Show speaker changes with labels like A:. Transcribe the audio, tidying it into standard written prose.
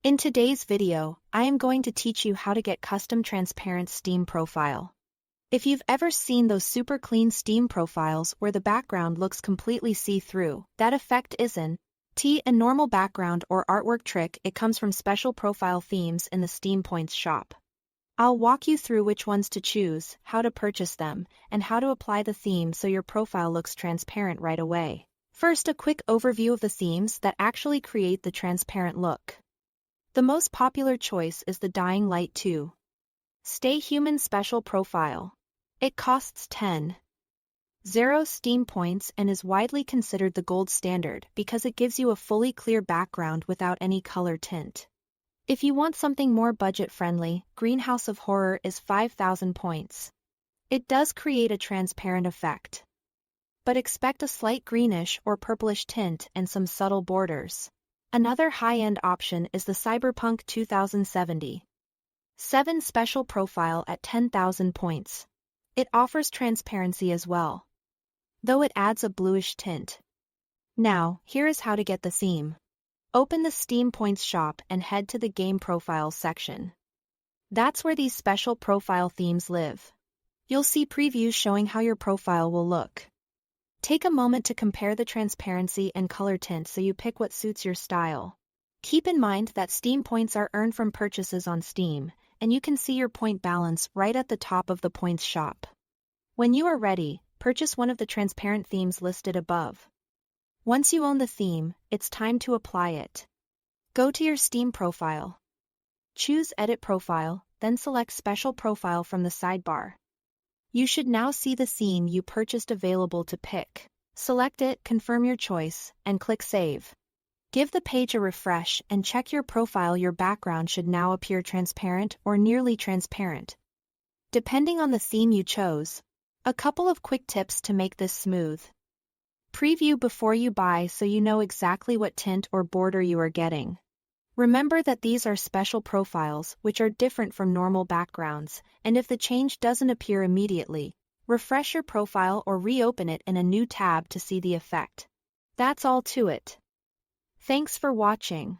A: In today's video, I am going to teach you how to get custom transparent Steam profile. If you've ever seen those super clean Steam profiles where the background looks completely see-through, that effect isn't a normal background or artwork trick. It comes from special profile themes in the Steam Points shop. I'll walk you through which ones to choose, how to purchase them, and how to apply the theme so your profile looks transparent right away. First, a quick overview of the themes that actually create the transparent look. The most popular choice is the Dying Light 2. Stay Human Special Profile. It costs 10.0 Steam points and is widely considered the gold standard because it gives you a fully clear background without any color tint. If you want something more budget-friendly, Greenhouse of Horror is 5,000 points. It does create a transparent effect, but expect a slight greenish or purplish tint and some subtle borders. Another high-end option is the Cyberpunk 2077 Special Profile at 10,000 points. It offers transparency as well, though it adds a bluish tint. Now, here is how to get the theme. Open the Steam Points shop and head to the Game Profiles section. That's where these special profile themes live. You'll see previews showing how your profile will look. Take a moment to compare the transparency and color tint so you pick what suits your style. Keep in mind that Steam points are earned from purchases on Steam, and you can see your point balance right at the top of the points shop. When you are ready, purchase one of the transparent themes listed above. Once you own the theme, it's time to apply it. Go to your Steam profile. Choose Edit Profile, then select Special Profile from the sidebar. You should now see the theme you purchased available to pick. Select it, confirm your choice, and click Save. Give the page a refresh and check your profile. Your background should now appear transparent or nearly transparent, depending on the theme you chose. A couple of quick tips to make this smooth. Preview before you buy so you know exactly what tint or border you are getting. Remember that these are special profiles which are different from normal backgrounds, and if the change doesn't appear immediately, refresh your profile or reopen it in a new tab to see the effect. That's all to it. Thanks for watching.